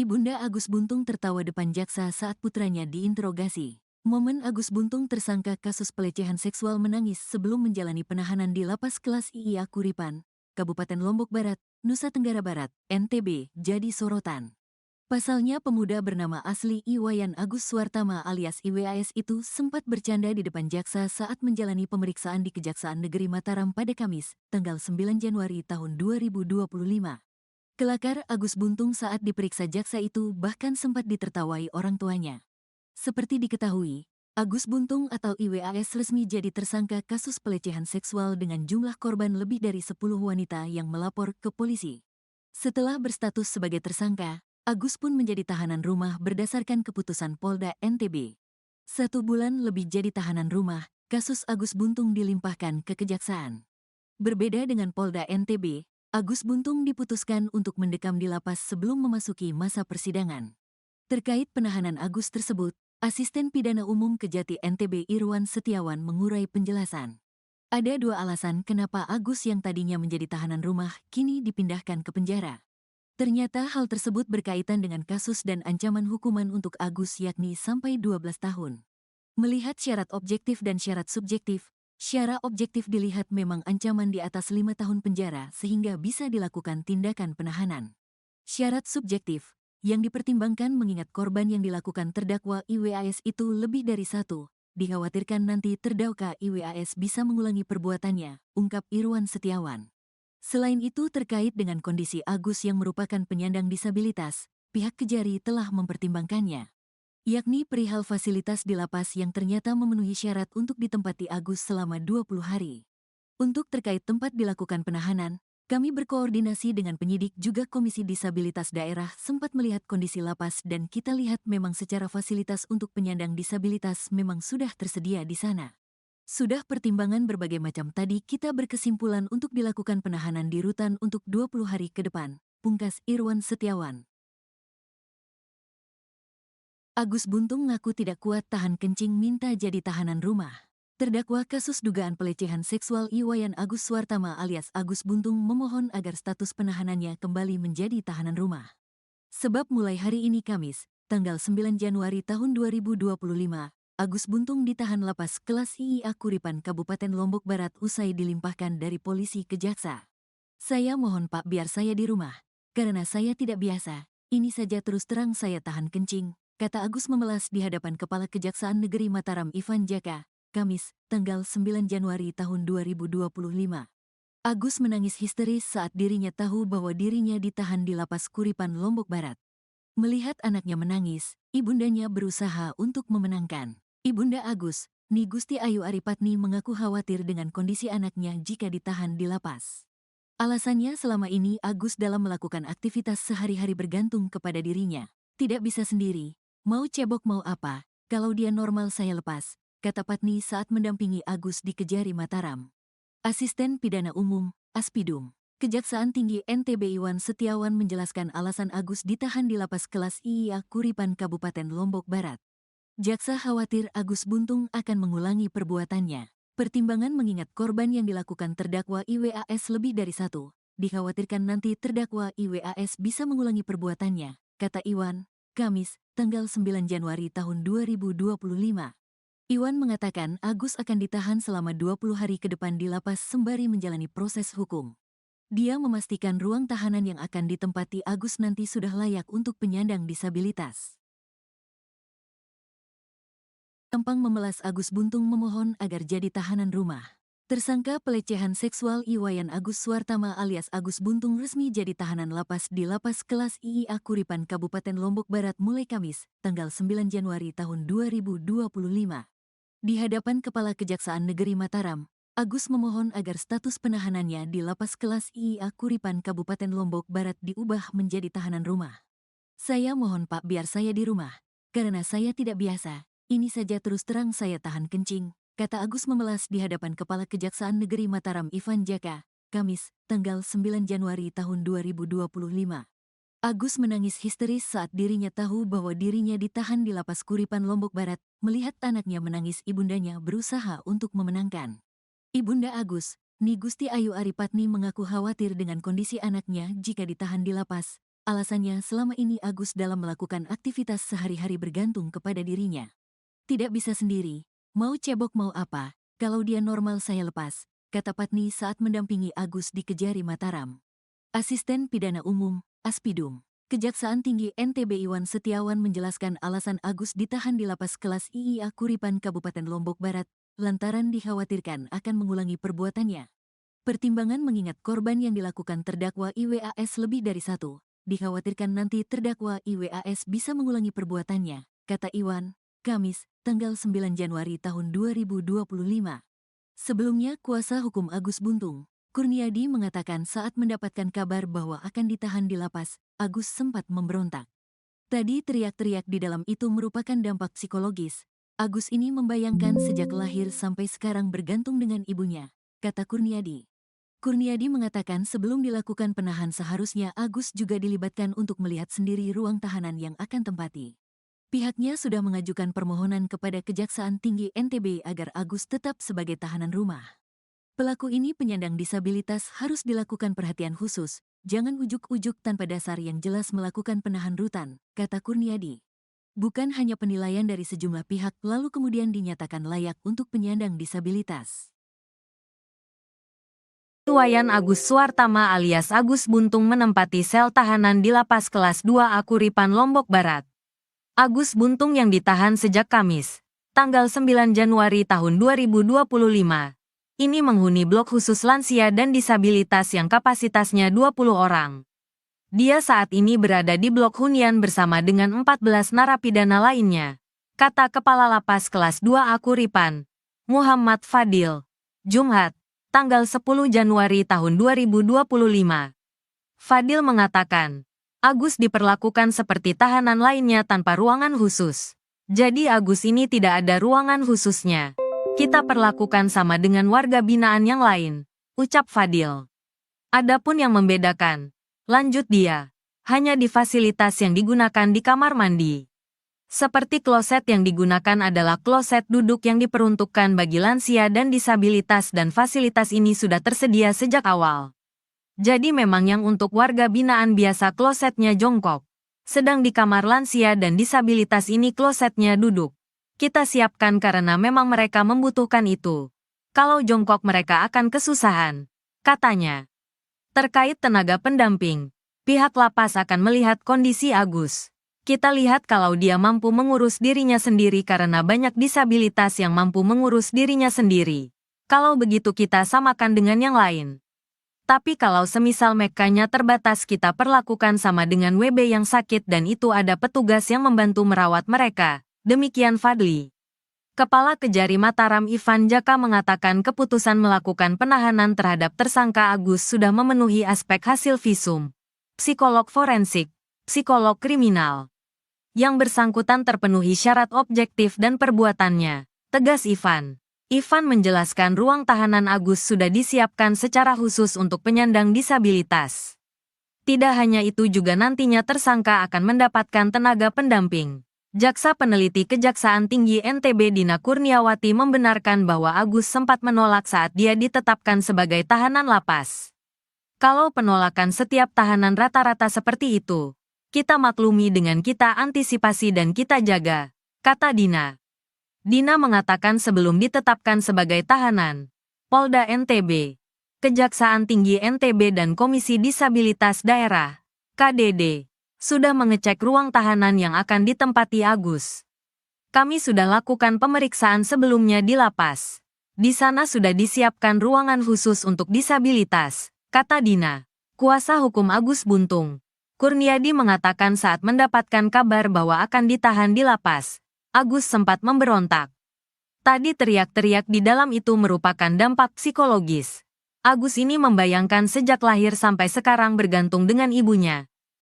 Ibunda Agus Buntung tertawa depan jaksa saat putranya diinterogasi. Momen Agus Buntung tersangka kasus pelecehan seksual menangis sebelum menjalani penahanan di Lapas Kelas IIA Kuripan, Kabupaten Lombok Barat, Nusa Tenggara Barat, NTB, jadi sorotan. Pasalnya pemuda bernama asli Iwayan Agus Suartama alias IWAS itu sempat bercanda di depan jaksa saat menjalani pemeriksaan di Kejaksaan Negeri Mataram pada Kamis, tanggal 9 Januari tahun 2025. Kelakar Agus Buntung saat diperiksa jaksa itu bahkan sempat ditertawai orang tuanya. Seperti diketahui, Agus Buntung atau IWAS resmi jadi tersangka kasus pelecehan seksual dengan jumlah korban lebih dari 10 wanita yang melapor ke polisi. Setelah berstatus sebagai tersangka, Agus pun menjadi tahanan rumah berdasarkan keputusan Polda NTB. 1 bulan lebih jadi tahanan rumah, kasus Agus Buntung dilimpahkan ke Kejaksaan. Berbeda dengan Polda NTB, Agus Buntung diputuskan untuk mendekam di lapas sebelum memasuki masa persidangan. Terkait penahanan Agus tersebut, Asisten Pidana Umum Kejati NTB Irwan Setiawan mengurai penjelasan. Ada 2 alasan kenapa Agus yang tadinya menjadi tahanan rumah kini dipindahkan ke penjara. Ternyata hal tersebut berkaitan dengan kasus dan ancaman hukuman untuk Agus yakni sampai 12 tahun. Melihat syarat objektif dan syarat subjektif, secara objektif dilihat memang ancaman di atas 5 tahun penjara sehingga bisa dilakukan tindakan penahanan. Syarat subjektif, yang dipertimbangkan mengingat korban yang dilakukan terdakwa IWAS itu lebih dari 1, dikhawatirkan nanti terdakwa IWAS bisa mengulangi perbuatannya, ungkap Irwan Setiawan. Selain itu terkait dengan kondisi Agus yang merupakan penyandang disabilitas, pihak Kejari telah mempertimbangkannya, yakni perihal fasilitas di lapas yang ternyata memenuhi syarat untuk ditempati Agus selama 20 hari. Untuk terkait tempat dilakukan penahanan, kami berkoordinasi dengan penyidik juga Komisi Disabilitas Daerah sempat melihat kondisi lapas dan kita lihat memang secara fasilitas untuk penyandang disabilitas memang sudah tersedia di sana. Sudah pertimbangan berbagai macam tadi kita berkesimpulan untuk dilakukan penahanan di rutan untuk 20 hari ke depan, pungkas Irwan Setiawan. Agus Buntung ngaku tidak kuat tahan kencing minta jadi tahanan rumah. Terdakwa kasus dugaan pelecehan seksual Iwayan Agus Suartama alias Agus Buntung memohon agar status penahanannya kembali menjadi tahanan rumah. Sebab mulai hari ini Kamis, tanggal 9 Januari tahun 2025, Agus Buntung ditahan Lapas Kelas IIA Kuripan Kabupaten Lombok Barat usai dilimpahkan dari polisi ke jaksa. Saya mohon Pak biar saya di rumah, karena saya tidak biasa, ini saja terus terang saya tahan kencing, kata Agus memelas di hadapan Kepala Kejaksaan Negeri Mataram Ivan Jaka, Kamis, tanggal 9 Januari tahun 2025. Agus menangis histeris saat dirinya tahu bahwa dirinya ditahan di Lapas Kuripan Lombok Barat. Melihat anaknya menangis, ibundanya berusaha untuk memenangkan. Ibunda Agus, Ni Gusti Ayu Aripatni mengaku khawatir dengan kondisi anaknya jika ditahan di lapas. Alasannya selama ini Agus dalam melakukan aktivitas sehari-hari bergantung kepada dirinya. Tidak bisa sendiri, mau cebok mau apa, kalau dia normal saya lepas, kata Patni saat mendampingi Agus di Kejari Mataram. Asisten Pidana Umum, Aspidum, Kejaksaan Tinggi NTB Iwan Setiawan menjelaskan alasan Agus ditahan di Lapas Kelas IIA Kuripan Kabupaten Lombok Barat. Jaksa khawatir Agus Buntung akan mengulangi perbuatannya. Pertimbangan mengingat korban yang dilakukan terdakwa IWAS lebih dari 1, dikhawatirkan nanti terdakwa IWAS bisa mengulangi perbuatannya, kata Iwan, Kamis, tanggal 9 Januari tahun 2025. Iwan mengatakan Agus akan ditahan selama 20 hari ke depan di lapas sembari menjalani proses hukum. Dia memastikan ruang tahanan yang akan ditempati Agus nanti sudah layak untuk penyandang disabilitas. Tampang memelas Agus Buntung memohon agar jadi tahanan rumah. Tersangka pelecehan seksual Iwayan Agus Suartama alias Agus Buntung resmi jadi tahanan lapas di Lapas Kelas IIA Kuripan Kabupaten Lombok Barat mulai Kamis, tanggal 9 Januari tahun 2025. Di hadapan Kepala Kejaksaan Negeri Mataram, Agus memohon agar status penahanannya di Lapas Kelas IIA Kuripan Kabupaten Lombok Barat diubah menjadi tahanan rumah. Saya mohon Pak biar saya di rumah, karena saya tidak biasa. Ini saja terus terang saya tahan kencing, kata Agus memelas di hadapan Kepala Kejaksaan Negeri Mataram Ivan Jaka, Kamis, tanggal 9 Januari tahun 2025. Agus menangis histeris saat dirinya tahu bahwa dirinya ditahan di Lapas Kuripan Lombok Barat, melihat anaknya menangis ibundanya berusaha untuk memenangkan. Ibunda Agus, Ni Gusti Ayu Aripatni mengaku khawatir dengan kondisi anaknya jika ditahan di lapas, Alasannya selama ini Agus dalam melakukan aktivitas sehari-hari bergantung kepada dirinya. Tidak bisa sendiri, mau cebok mau apa, kalau dia normal saya lepas, kata Patni saat mendampingi Agus di Kejari Mataram. Asisten Pidana Umum, Aspidum, Kejaksaan Tinggi NTB Iwan Setiawan menjelaskan alasan Agus ditahan di lapas kelas IIA Kuripan Kabupaten Lombok Barat, lantaran dikhawatirkan akan mengulangi perbuatannya. Pertimbangan mengingat korban yang dilakukan terdakwa IWAS lebih dari satu, dikhawatirkan nanti terdakwa IWAS bisa mengulangi perbuatannya, kata Iwan, Kamis, tanggal 9 Januari tahun 2025. Sebelumnya, kuasa hukum Agus Buntung, Kurniadi mengatakan saat mendapatkan kabar bahwa akan ditahan di lapas, Agus sempat memberontak. Tadi teriak-teriak di dalam itu merupakan dampak psikologis. Agus ini membayangkan sejak lahir sampai sekarang bergantung dengan ibunya, kata Kurniadi. Kurniadi mengatakan sebelum dilakukan penahan seharusnya Agus juga dilibatkan untuk melihat sendiri ruang tahanan yang akan tempati. Pihaknya sudah mengajukan permohonan kepada Kejaksaan Tinggi NTB agar Agus tetap sebagai tahanan rumah. Pelaku ini penyandang disabilitas harus dilakukan perhatian khusus, jangan ujuk-ujuk tanpa dasar yang jelas melakukan penahan rutan, kata Kurniadi. Bukan hanya penilaian dari sejumlah pihak lalu kemudian dinyatakan layak untuk penyandang disabilitas. Wayan Agus Suartama alias Agus Buntung menempati sel tahanan di Lapas Kelas 2A Kuripan, Lombok Barat. Agus Buntung yang ditahan sejak Kamis, tanggal 9 Januari tahun 2025, ini menghuni blok khusus lansia dan disabilitas yang kapasitasnya 20 orang. Dia saat ini berada di blok hunian bersama dengan 14 narapidana lainnya, kata Kepala Lapas Kelas 2A Kuripan, Muhammad Fadil, Jumat, tanggal 10 Januari tahun 2025. Fadil mengatakan, Agus diperlakukan seperti tahanan lainnya tanpa ruangan khusus. Jadi Agus ini tidak ada ruangan khususnya. Kita perlakukan sama dengan warga binaan yang lain, ucap Fadil. Adapun yang membedakan, lanjut dia, hanya di fasilitas yang digunakan di kamar mandi. Seperti kloset yang digunakan adalah kloset duduk yang diperuntukkan bagi lansia dan disabilitas dan fasilitas ini sudah tersedia sejak awal. Jadi memang yang untuk warga binaan biasa klosetnya jongkok. Sedang di kamar lansia dan disabilitas ini klosetnya duduk. Kita siapkan karena memang mereka membutuhkan itu. Kalau jongkok mereka akan kesusahan, katanya. Terkait tenaga pendamping, pihak lapas akan melihat kondisi Agus. Kita lihat kalau dia mampu mengurus dirinya sendiri karena banyak disabilitas yang mampu mengurus dirinya sendiri. Kalau begitu kita samakan dengan yang lain. Tapi kalau semisal mekanya terbatas kita perlakukan sama dengan WB yang sakit dan itu ada petugas yang membantu merawat mereka. Demikian Fadli. Kepala Kejari Mataram Ivan Jaka mengatakan keputusan melakukan penahanan terhadap tersangka Agus sudah memenuhi aspek hasil visum, psikolog forensik, psikolog kriminal. Yang bersangkutan terpenuhi syarat objektif dan perbuatannya, tegas Ivan. Ivan menjelaskan ruang tahanan Agus sudah disiapkan secara khusus untuk penyandang disabilitas. Tidak hanya itu juga nantinya tersangka akan mendapatkan tenaga pendamping. Jaksa Peneliti Kejaksaan Tinggi NTB Dina Kurniawati membenarkan bahwa Agus sempat menolak saat dia ditetapkan sebagai tahanan lapas. Kalau penolakan setiap tahanan rata-rata seperti itu, kita maklumi dengan kita antisipasi dan kita jaga, kata Dina. Dina mengatakan sebelum ditetapkan sebagai tahanan, Polda NTB, Kejaksaan Tinggi NTB dan Komisi Disabilitas Daerah, KDD, sudah mengecek ruang tahanan yang akan ditempati Agus. Kami sudah lakukan pemeriksaan sebelumnya di lapas. Di sana sudah disiapkan ruangan khusus untuk disabilitas, kata Dina. Kuasa hukum Agus Buntung, Kurniadi mengatakan saat mendapatkan kabar bahwa akan ditahan di lapas, Agus sempat memberontak. Tadi teriak-teriak di dalam itu merupakan dampak psikologis. Agus ini membayangkan sejak lahir sampai sekarang bergantung dengan ibunya.